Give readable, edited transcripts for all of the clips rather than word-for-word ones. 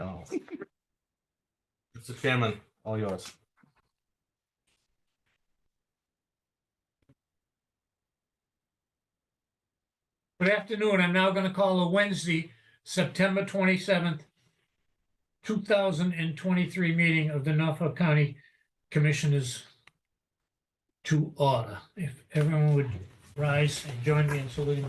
Oh. Mr. Chairman, all yours. Good afternoon. I'm now going to call the Wednesday, September 27th, 2023 meeting of the Norfolk County Commissioners to order. If everyone would rise and join me in saluting.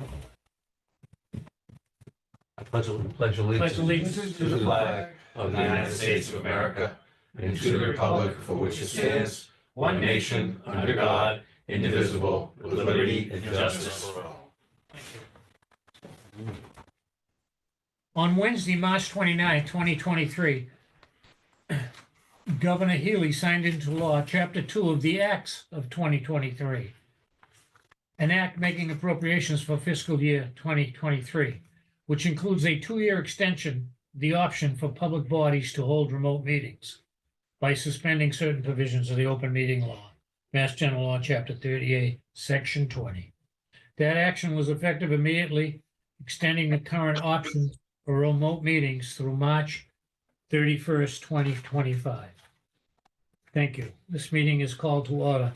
I pledge Pledge allegiance to the flag of the United States of America and to the republic for which it stands, one nation, under God, indivisible, with liberty and justice for all. On Wednesday, March 29, 2023, Governor Healy signed into law Chapter 2 of the Acts of 2023, an act making appropriations for fiscal year 2023, which includes a 2-year extension, the option for public bodies to hold remote meetings by suspending certain provisions of the open meeting law, Mass General Law, Chapter 38, Section 20. That action was effective immediately, extending the current option for remote meetings through March 31st, 2025. Thank you. This meeting is called to order.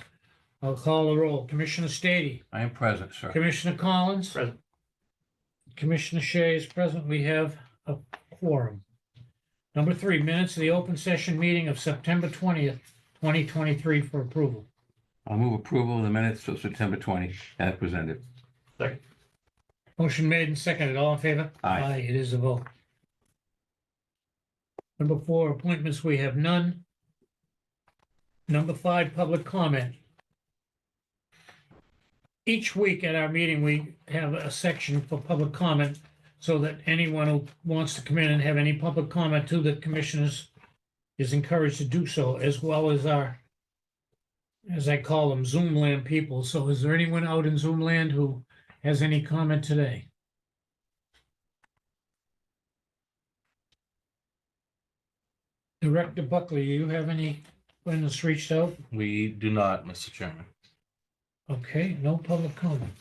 I'll call the roll. Commissioner Stady. I am present, sir. Commissioner Collins. Present. Commissioner Shea is present. We have a quorum. Number 3, minutes of the open session meeting of September 20th, 2023 for approval. I'll move approval of the minutes of September 20 as presented. Second. Motion made and seconded. All in favor? Aye. It is a vote. Number 4, appointments, we have none. Number 5, public comment. Each week at our meeting, we have a section for public comment so that anyone who wants to come in and have any public comment to the commissioners is encouraged to do so, as well as our, as I call them, Zoom land people. So is there anyone out in Zoom land who has any comment today? Director Buckley, you have anyone that's reached out? We do not, Mr. Chairman. Okay, no public comment.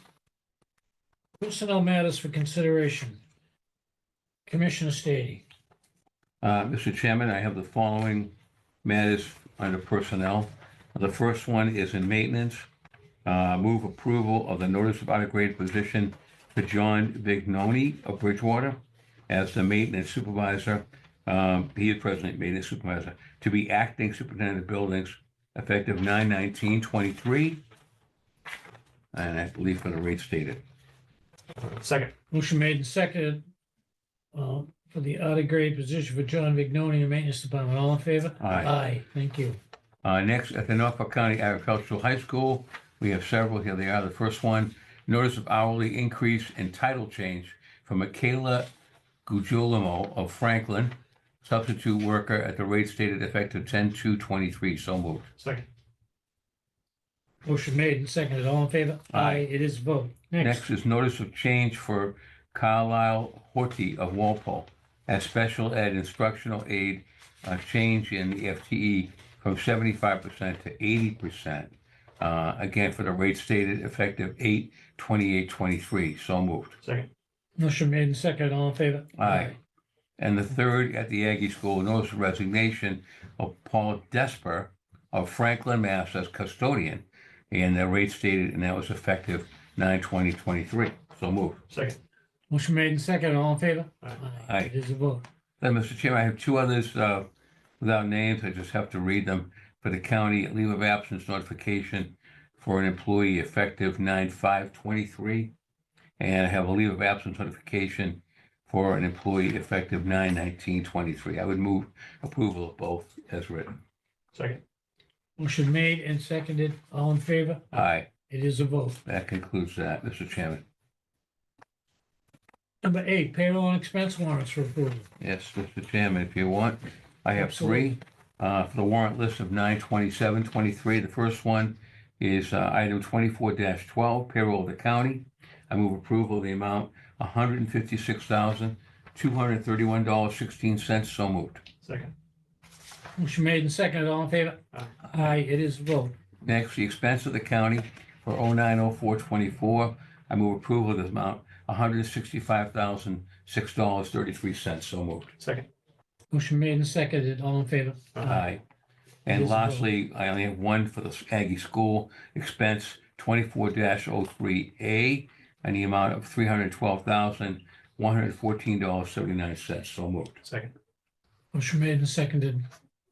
Personnel matters for consideration. Commissioner Stady. Mr. Chairman, I have the following matters under personnel. The first one is in maintenance. Move approval of the notice of out-of-grade position for John Vignoni of Bridgewater as the maintenance supervisor. He is present maintenance supervisor, to be acting superintendent of buildings effective 9/19/23. And I believe for the rate stated. Second. Motion made and seconded for the out-of-grade position for John Vignoni in the Maintenance Department. All in favor? Aye. Aye, thank you. Next, at the Norfolk County Agricultural High School, we have several. Here they are. The first one, notice of hourly increase and title change for Michaela Gugulamo of Franklin, substitute worker at the rate stated effective 10/2/23. So moved. Second. Motion made and seconded. All in favor? Aye. It is a vote. Next is notice of change for Carlisle Horty of Walpole as special ed instructional aid, change in the FTE from 75% to 80%. Again, for the rate stated effective 8/28/23. So moved. Second. Motion made and seconded. All in favor? Aye. And the third, at the Aggie School, notice of resignation of Paul Desper of Franklin, Mass. As custodian, and the rate stated, and that was effective 9/20/23. So moved. Second. Motion made and seconded. All in favor? Aye. It is a vote. Then, Mr. Chairman, I have two others without names. I just have to read them. For the county, leave of absence notification for an employee effective 9/5/23. And I have a leave of absence notification for an employee effective 9/19/23. I would move approval of both as written. Second. Motion made and seconded. All in favor? Aye. It is a vote. That concludes that, Mr. Chairman. Number 8, payroll and expense warrants for approval. Yes, Mr. Chairman, if you want, I have Absolutely. three for the warrant list of 9/27/23. The first one is item 24-12, payroll of the county. I move approval of the amount $156,231.16. So moved. Second. Motion made and seconded. All in favor? Aye. Aye, it is a vote. Next, the expense of the county for 09/04/24. I move approval of this amount $165,006.33. So moved. Second. Motion made and seconded. All in favor? Aye. It And is a vote. lastly, I only have one for the Aggie School expense 24-03A and the amount of $312,114.79. So moved. Second. Motion made and seconded.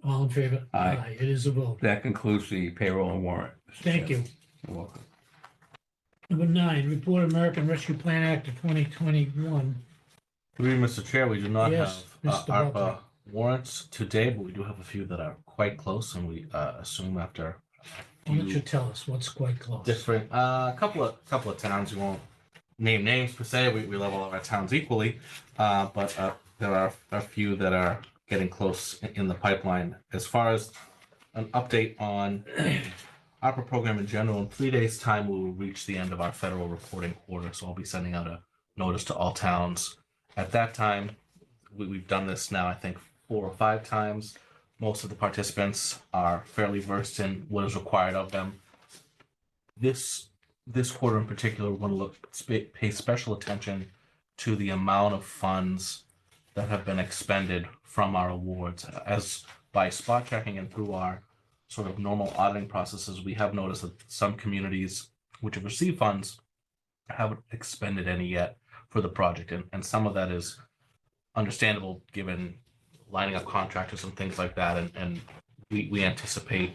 All in favor? Aye. It is a vote. That concludes the payroll and warrant. Mr. Thank you. Chairman. You're welcome. Number 9, report American Rescue Plan Act of 2021. Through you, Mr. Chair, we do not Yes, have Mr. ARPA Buckley. warrants today, but we do have a few that are quite close, and we assume after Why don't you tell us what's quite close? different, a couple of towns, we won't name names per se, we love all of our towns equally, but there are a few that are getting close in the pipeline. As far as an update on ARPA program in general, in 3 days' time, we will reach the end of our federal reporting quarter, so I'll be sending out a notice to all towns. At that time, we've done this now, I think, 4 or 5 times. Most of the participants are fairly versed in what is required of them. This quarter in particular, we're going to pay special attention to the amount of funds that have been expended from our awards. As by spot checking and through our sort of normal auditing processes, we have noticed that some communities which have received funds haven't expended any yet for the project. And some of that is understandable given lining up contractors and things like that. And we anticipate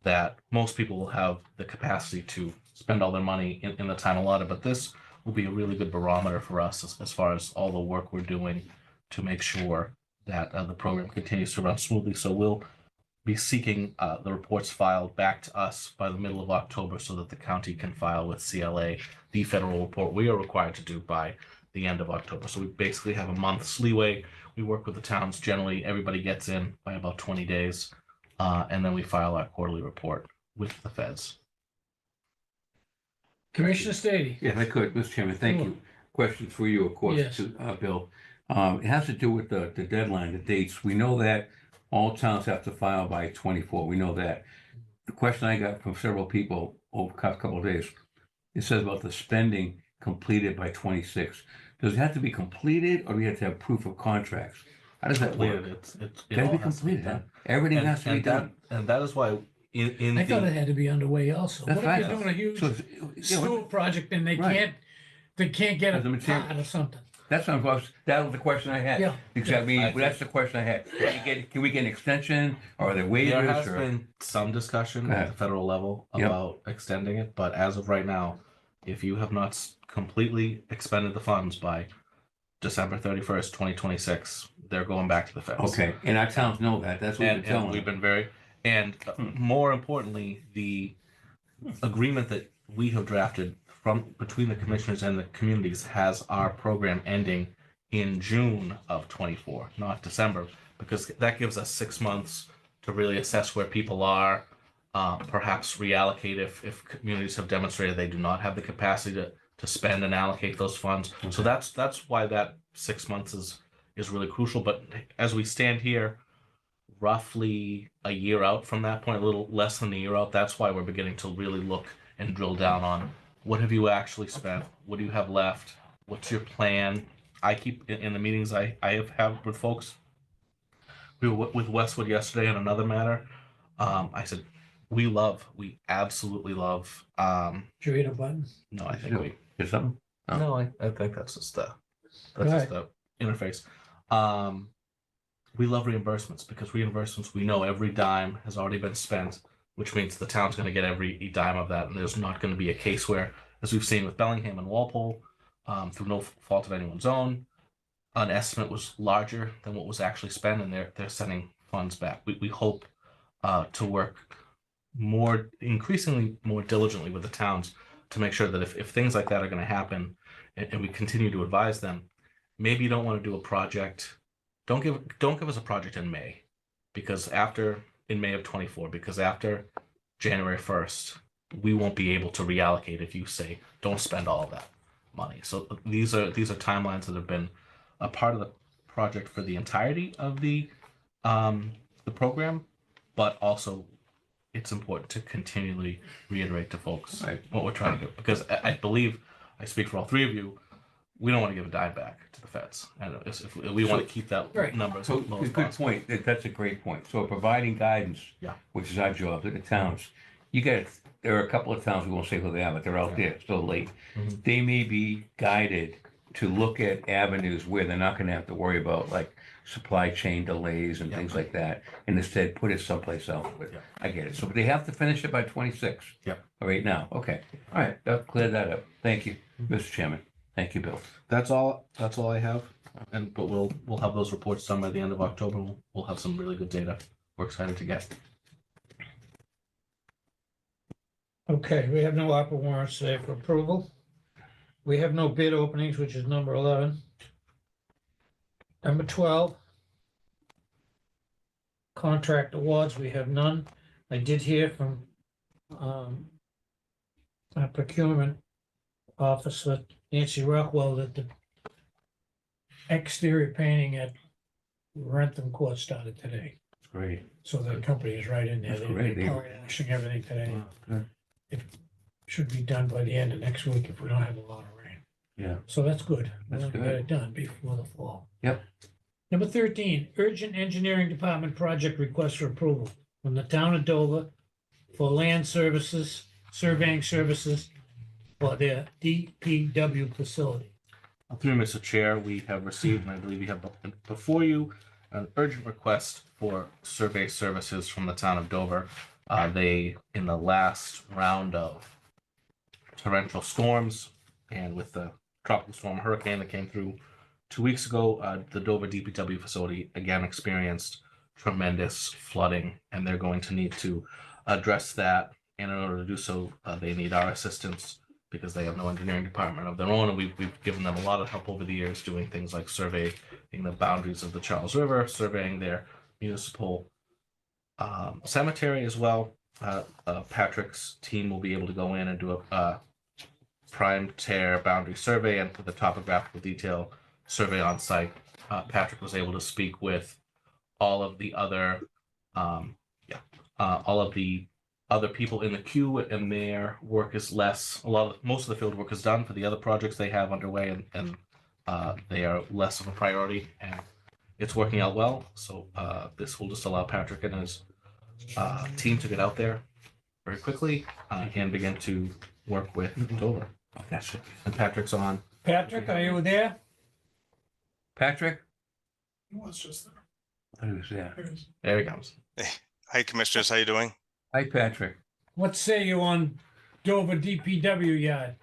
that most people will have the capacity to spend all their money in the time allotted. But this will be a really good barometer for us as far as all the work we're doing to make sure that the program continues to run smoothly. So we'll be seeking the reports filed back to us by the middle of October so that the county can file with CLA the federal report we are required to do by the end of October. So we basically have a month's leeway. We work with the towns. Generally, everybody gets in by about 20 days, and then we file our quarterly report with the feds. Commissioner Stady. Yes, I could, Mr. Chairman, thank you. Question for you, of course, Yes. to Bill. It has to do with the deadline, the dates. We know that all towns have to file by 24. We know that. The question I got from several people over a couple of days, it says about the spending completed by 26. Does it have to be completed, or do we have to have proof of contracts? How does that work? Completed. It Got to all be has to be completed, huh? done. Everything has to be And done. that is why in I thought it the had to be underway also. That's What if right. you're doing a huge So, yeah, sewer project and they Right. can't get As a a material- part or something? that was the question I had. Yeah. Exactly. Yeah, I That's the question I had. Can we get an extension, or are there there waivers? has or- been some discussion Go at ahead. the federal level Yep. about extending it, but as of right now, if you have not completely expended the funds by December 31st, 2026, they're going back to the feds. Okay, and our towns know that. That's what we've been And telling we've them. been very, and more importantly, the agreement that we have drafted from between the commissioners and the communities has our program ending in June of 24, not December, because that gives us 6 months to really assess where people are, perhaps reallocate if communities have demonstrated they do not have the capacity to spend and allocate those funds. So that's why that 6 months is really crucial. But as we stand here, roughly a year out from that point, a little less than a year out, that's why we're beginning to really look and drill down on what have you actually spent, what do you have left, what's your plan. I keep in the meetings I have with folks. We were with Westwood yesterday on another matter. I said we absolutely love. Did you hit a button? No, I think No. we. Is something? Oh. No, I think that's just the Go interface. We love reimbursements because reimbursements, we know every dime has already been spent, which means the town's going to get every dime of that, and there's not going to be a case where, as we've seen with Bellingham and Walpole, through no fault of anyone's own, an estimate was larger than what was actually spent, and they're sending funds back. We hope to work increasingly more diligently with the towns to make sure that if things like that are going to happen, and we continue to advise them, maybe you don't want to do a project. Don't give us a project in May, because in May of 24, because after January 1st, we won't be able to reallocate if you say don't spend all of that money. So these are timelines that have been a part of the project for the entirety of the program, but also it's important to continually reiterate to folks Right. what we're trying to do, because I believe I speak for all three of you. we don't want to give a dime back to the feds. And if we want to keep that Right. number as So, low as good possible. point. That's a great point. So providing guidance, Yeah. which is our job to the towns. You get, there are a couple of towns, we won't say who they are, but they're out Yeah. there, still late. Mhm. They may be guided to look at avenues where they're not gonna have to worry about like supply chain delays and Yeah. things like that. And instead put it someplace else. But Yeah. I get it. So they have to finish it by 26. Yep. Right now. Okay. All right. That cleared that up. Thank you, Mm-hmm. Mr. Chairman. Thank you, Bill. That's all I have. But we'll have those reports done by the end of October. We'll have some really good data. We're excited to get. Okay, we have no ARPA warrants today for approval. We have no bid openings, which is number 11. Number 12. Contract awards, we have none. I did hear from our procurement officer, Nancy Rockwell, that the exterior painting at Rentham Court started today. That's great. So the company is right in there. That's They're great. They- polishing everything today. Good. Should be done by the end of next week if we don't have a lot of rain. Yeah. So that's good. We That's want to good. get it done before the fall. Yep. Number 13, urgent engineering department project request for approval from the town of Dover for land services, surveying services for their DPW facility. Through Mr. Chair, we have received, and I believe you have before you, an urgent request for survey services from the town of Dover. They, in the last round of torrential storms and with the tropical storm hurricane that came through 2 weeks ago, the Dover DPW facility again experienced tremendous flooding, and they're going to need to address that. And in order to do so, they need our assistance because they have no engineering department of their own, and we've given them a lot of help over the years doing things like surveying the boundaries of the Charles River, surveying their municipal cemetery as well. Patrick's team will be able to go in and do a prime tear boundary survey and with a topographical detail survey on site. Patrick was able to speak with all of the other other people in the queue, and their work is less. Most of the field work is done for the other projects they have underway, and they are less of a priority, and it's working out well. So this will just allow Patrick and his team to get out there very quickly and begin to work with Dover. Oh, that's it. And Patrick's on. Patrick, are you there? Patrick? He was just there. I thought he was there. There he is. There he comes. Hi, Commissioners. How you doing? Hi, Patrick. What say you on Dover DPW yard?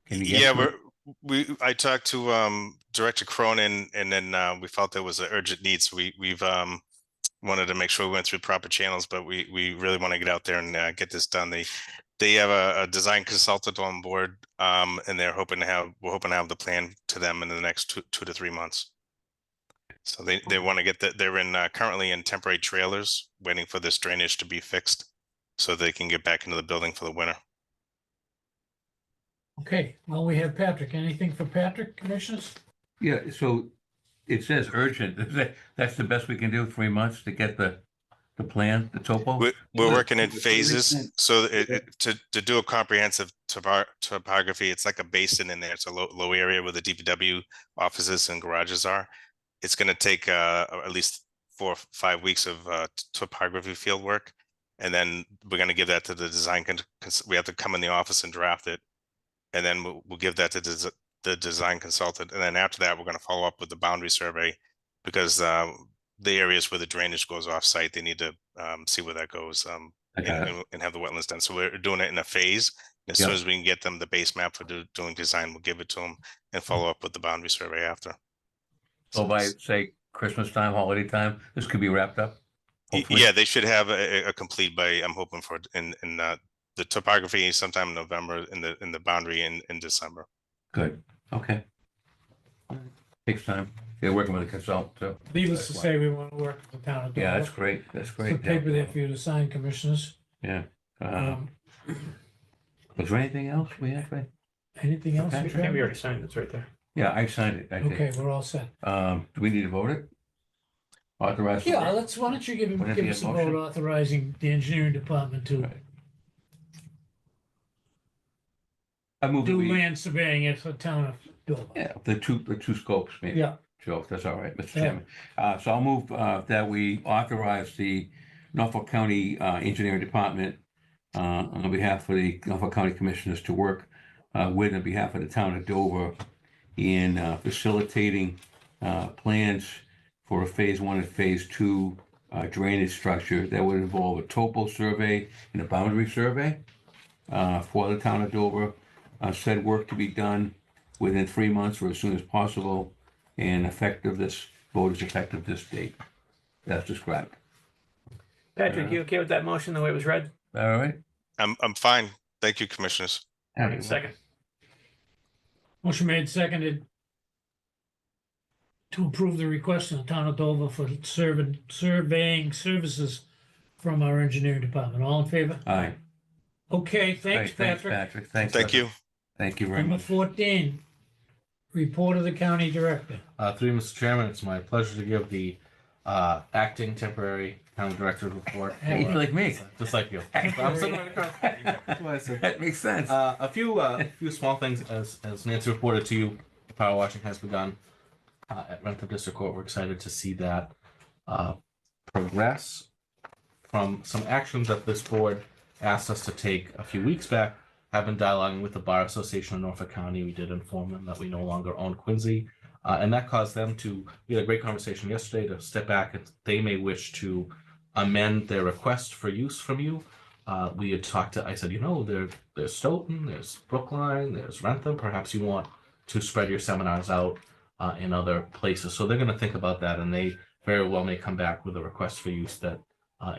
Can you get Yeah, to it? I talked to Director Cronin, and then we felt there was an urgent need, so we've wanted to make sure we went through proper channels, but we really want to get out there and get this done. They have a design consultant on board, and we're hoping to have the plan to them in the next two to 3 months. So they want to get that. They're currently in temporary trailers waiting for this drainage to be fixed so they can get back into the building for the winter. Okay, well, we have Patrick. Anything for Patrick, commissioners? Yeah, so it says urgent. That's the best we can do, 3 months to get the plan, the topo? We're Good. working in Good. phases, so to do a comprehensive topography, it's like a basin in there. It's a low area where the DPW offices and garages are. It's going to take at least 4 or 5 weeks of topography field work, and then we're going to give that to the design. We have to come in the office and draft it, and then we'll give that to the design consultant, and then after that, we're going to follow up with the boundary survey, because the areas where the drainage goes off site, they need to see where that goes I got it. and have the wetlands done. So we're doing it in a phase. As soon as we can get them the base map for doing design, we'll give it to them and follow up with the boundary survey after. So by, say, Christmas time, holiday time, this could be wrapped up? Hopefully? Yeah, they should have a complete by, I'm hoping for in the topography sometime in November, in the boundary in December. Good, okay. Takes time. They're working with a consultant too. Needless to That's say, we want to work with the town of Dover. Yeah, that's great, that's Some great. paper there for you to sign, commissioners. Yeah. Um, Was there anything else we had? Anything else? Okay. you have? already signed it. It's right there. Yeah, I signed it, I did. Okay, we're all set. Do we need to vote it? Authorize? Yeah, why don't you give Whatever us a your vote motion. authorizing the engineering department to Right. I move that do we, land surveying at the town of Dover. Yeah, the two scopes, maybe. Yeah, Joe, if that's all right, Mr. Yeah. Chairman. So I'll move that we authorize the Norfolk County Engineering Department on behalf of the Norfolk County Commissioners to work with on behalf of the town of Dover in facilitating plans for a phase 1 and phase 2 drainage structure that would involve a topo survey and a boundary survey for the town of Dover. Said work to be done within 3 months or as soon as possible, and effective this, vote is effective this date, as described. Patrick, you okay with that motion, the way it was read? All right? I'm fine. Thank you, commissioners. All right. Second. motion made, seconded to approve the request of the town of Dover for surveying services from our engineering department. All in favor? Aye. Okay, thanks, Great, thanks, Patrick. Patrick. Thanks. Thank you. Thank you very Number much. 14, report of the county director. Through you, Mr. Chairman, it's my pleasure to give the acting temporary town director report. Hey, you feel like me. Just like you. I'm sitting right across. That's what I said. That makes sense. A few small things as Nancy reported to you. Power washing has begun at Rentham District Court. We're excited to see that progress from some actions that this board asked us to take a few weeks back. Have been dialoguing with the Bar Association of Norfolk County. We did inform them that we no longer own Quincy, and that caused them to. We had a great conversation yesterday to step back, and they may wish to amend their request for use from you. We had talked to. I said, there's Stoughton, there's Brookline, there's Rentham. Perhaps you want to spread your seminars out in other places. So they're going to think about that, and they very well may come back with a request for use that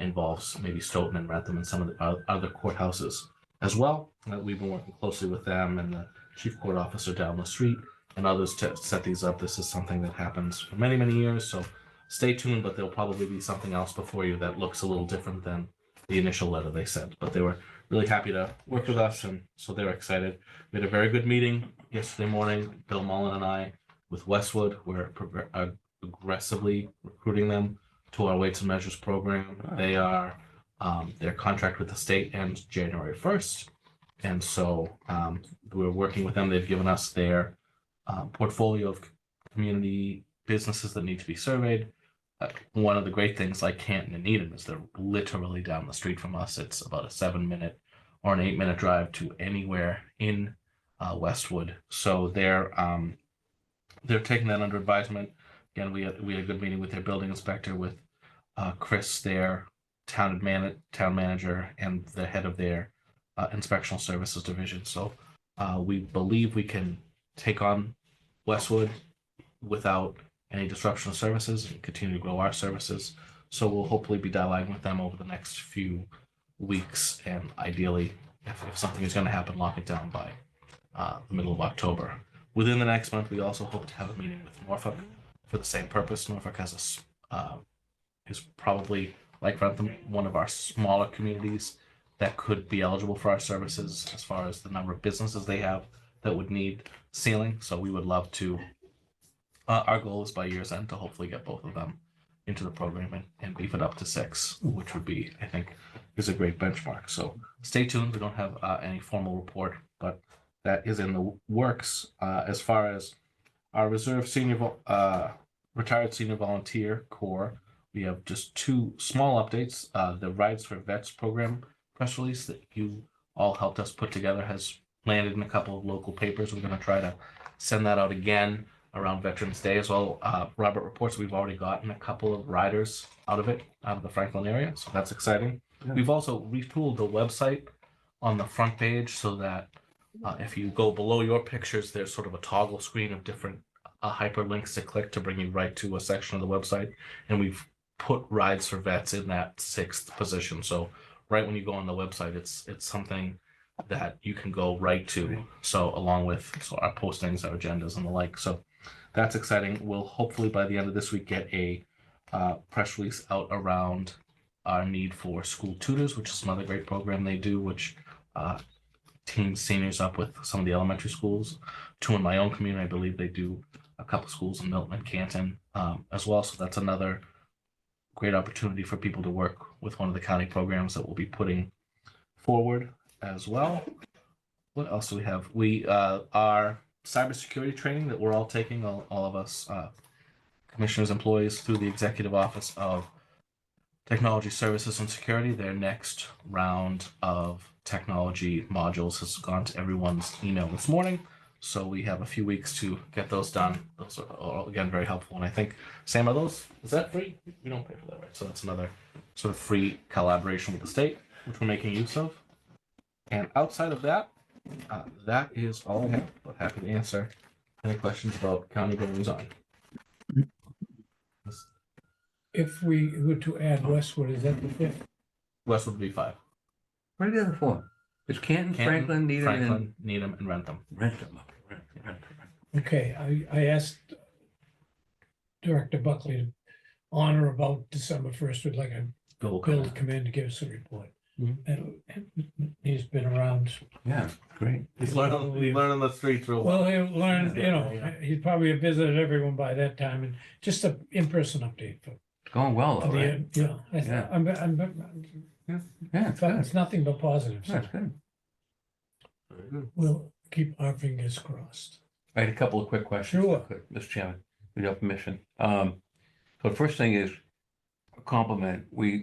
involves maybe Stoughton and Rentham and some of the other courthouses as well. We've been working closely with them and the chief court officer down the street and others to set these up. This is something that happens for many, many years. So stay tuned, but there'll probably be something else before you that looks a little different than the initial letter they sent. But they were really happy to work with us, and so they're excited. We had a very good meeting yesterday morning, Bill Mullen and I, with Westwood. We're aggressively recruiting them to our Weights and Measures program. They are their contract with the state ends January 1st. And so we're working with them. They've given us their portfolio of community businesses that need to be surveyed. One of the great things like Canton and Needham is they're literally down the street from us. It's about a 7-minute or an 8-minute drive to anywhere in Westwood. So they're taking that under advisement. Again, we had a good meeting with their building inspector, with Chris, their town manager, and the head of their inspectional services division. So we believe we can take on Westwood without any disruption of services and continue to grow our services. So we'll hopefully be dialoguing with them over the next few weeks, and ideally, if something is going to happen, lock it down by the middle of October. Within the next month, we also hope to have a meeting with Norfolk for the same purpose. Norfolk has is probably, like Rentham, one of our smaller communities that could be eligible for our services as far as the number of businesses they have that would need sealing. So we would love to, our goal is by year's end to hopefully get both of them into the program and beef it up to 6, which would be, I think, is a great benchmark. So stay tuned. We don't have any formal report, but that is in the works. As far as our reserve retired senior volunteer corps, we have just 2 small updates. The Rides for Vets program press release that you all helped us put together has landed in a couple of local papers. We're going to try to send that out again around Veterans Day as well. Robert reports we've already gotten a couple of riders out of the Franklin area, so that's exciting. Yeah. We've also retooled the website on the front page so that if you go below your pictures, there's sort of a toggle screen of different hyperlinks to click to bring you right to a section of the website. And we've put Rides for Vets in that 6th position. So right when you go on the website, it's something that you can go right to. So along with our postings, our agendas, and the like. So that's exciting. We'll hopefully by the end of this week get a press release out around our need for school tutors, which is another great program they do, which teams seniors up with some of the elementary schools. 2 in my own community, I believe they do a couple schools in Milton and Canton as well. So that's another great opportunity for people to work with one of the county programs that we'll be putting forward as well. What else do we have? We are cybersecurity training that we're all taking, all of us commissioners, employees through the Executive Office of Technology Services and Security. Their next round of technology modules has gone to everyone's email this morning. So we have a few weeks to get those done. Those are again very helpful. And I think, Sam, is that free? We don't pay for that, right? So that's another sort of free collaboration with the state, which we're making use of. And outside of that, that is all I have, but happy to answer any questions about county goings on. If we were to add Westwood, is that the fifth? West would be 5. What are the other four? Is Canton, Franklin, Needham, and Franklin, Needham, and Rentham. Rentham? Rentham. Okay, I asked Director Buckley to honor about December 1st would like a Bill Bill to come in to give us a report. Mhm. And he's been around. Yeah, great. He's learning the streets real Well, he'll learn, Yeah, you know, yeah. he'd probably have visited everyone by that time and just a in-person update for It's going well, for though, the, right? you know, Yeah. Yeah, it's good. it's nothing but positive. So That's good. we'll keep our fingers crossed. I had a couple of quick questions. Sure. if I could, Mr. Chairman, with your permission. So the first thing is a compliment. We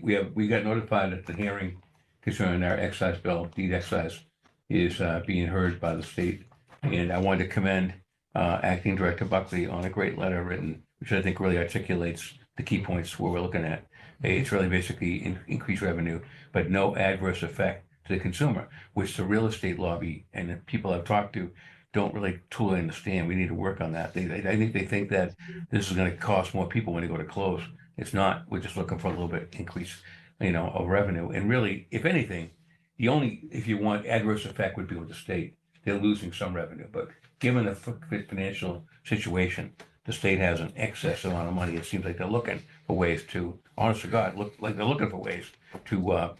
got notified that the hearing concerning our excise bill, deed excise, is being heard by the state. And I wanted to commend Acting Director Buckley on a great letter written, which I think really articulates the key points where we're looking at. It's really basically increased revenue, but no adverse effect to the consumer, which the real estate lobby and the people I've talked to don't really totally understand. We need to work on that. I think they think that this is going to cost more people when they go to close. It's not. We're just looking for a little bit increase, of revenue. And really, if anything, if you want adverse effect would be with the state. They're losing some revenue, but given the financial situation, the state has an excess amount of money. It seems like they're looking for ways to, honest to God, look like they're looking for ways to,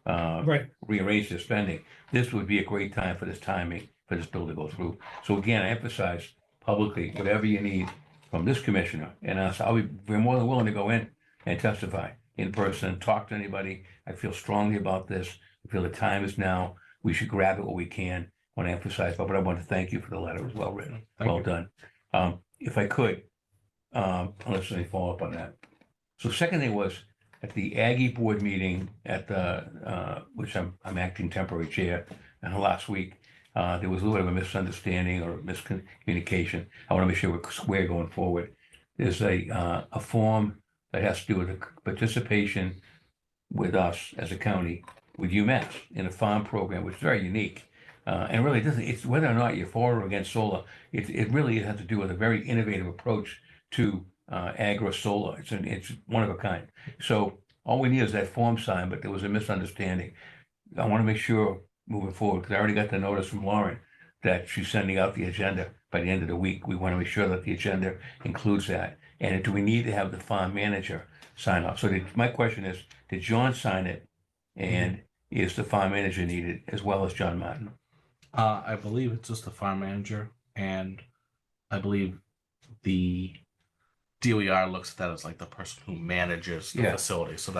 Right. rearrange their spending. This would be a great time for this bill to go through. So again, I emphasize publicly, whatever you need from this commissioner and us, we're more than willing to go in and testify in person, talk to anybody. I feel strongly about this. I feel the time is now. We should grab it what we can. I want to emphasize, but I want to thank you for the letter. It was well written, Thank well you. done. If I could, unless there's any follow up on that. So second thing was at the Aggie board meeting at the, which I'm acting temporary chair, last week, there was a little bit of a misunderstanding or miscommunication. I want to make sure we're square going forward. There's a form that has to do with the participation with us as a county, with UMass in a farm program, which is very unique. And really doesn't, it's whether or not you're for or against solar, it really has to do with a very innovative approach to agri-solar. It's one of a kind. So all we need is that form signed, but there was a misunderstanding. I want to make sure moving forward, because I already got the notice from Lauren that she's sending out the agenda by the end of the week. We want to make sure that the agenda includes that. And do we need to have the farm manager sign off? So my question is, did John sign it? And is the farm manager needed as well as John Martin? I believe it's just the farm manager, and I believe the DOER looks at that as like the person who manages the Yeah. facility. So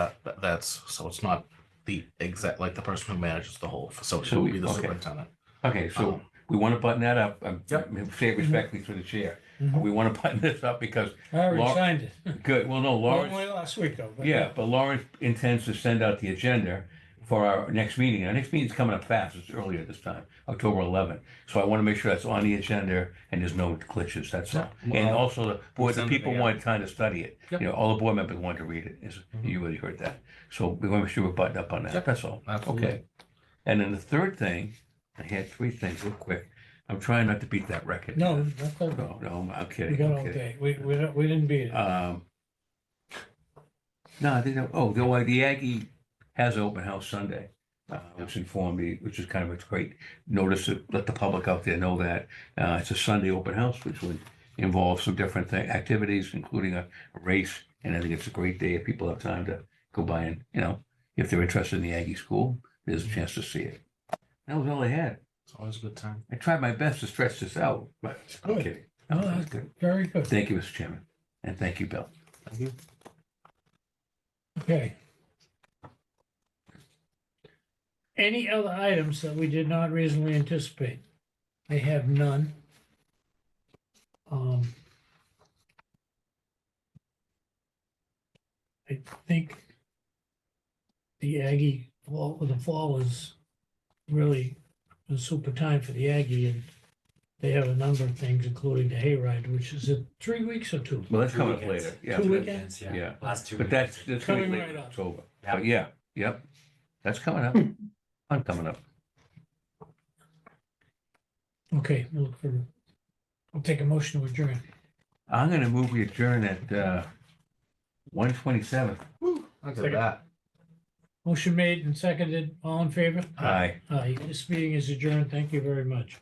that's so it's not the exact like the person who manages the whole facility. So So we- be the okay. superintendent. Okay, so we want to button that up. Yep. Say it respectfully through the chair. Mhm. We want to button this up because, I already Lau- signed it. good, well, no, Lawrence. Only last week though. but- Yeah, but Lawrence intends to send out the agenda for our next meeting. Our next meeting's coming up fast. It's earlier this time, October 11th. So I want to make sure that's on the agenda and there's no glitches, that's all. Yeah, And well, also the board, the send it people again. wanted time to study it. Yep. All the board members wanted to read it. Mhm. You really heard that. So we want to make sure we're buttoned up on that. Yep, That's all. absolutely. Okay. And then the third thing, I had three things real quick. I'm trying not to beat that record. No, that's okay. No, I'm kidding. We got I'm all kidding. day. We didn't beat it. No, I think the Aggie has open house Sunday, which informed me, which is kind of a great notice to let the public out there know that it's a Sunday open house, which would involve some different activities, including a race. And I think it's a great day if people have time to go by and, if they're interested in the Aggie school, there's a chance to see it. That was all I had. It's always a good time. I tried my best to stretch this out, but I'm Good. kidding. No, That was that's good. very good. Thank you, Mr. Chairman, and thank you, Bill. Thank you. Okay. Any other items that we did not reasonably anticipate? I have none. I think the fall is really a super time for the Aggie, and they have a number of things, including the hayride, which is it 3 weeks or 2? Well, that's 2 coming up weekends. later. Yeah, Two but that- weekends? Yeah. Last 2 But weekends. that's Coming coming right later in up. October. Yeah. But yeah, yep. That's coming up. Fun coming up. Okay, I'll take a motion to adjourn. I'm gonna move we adjourn at 1:27. Look at that. Motion made and seconded, all in favor? Aye. Aye, this meeting is adjourned, thank you very much.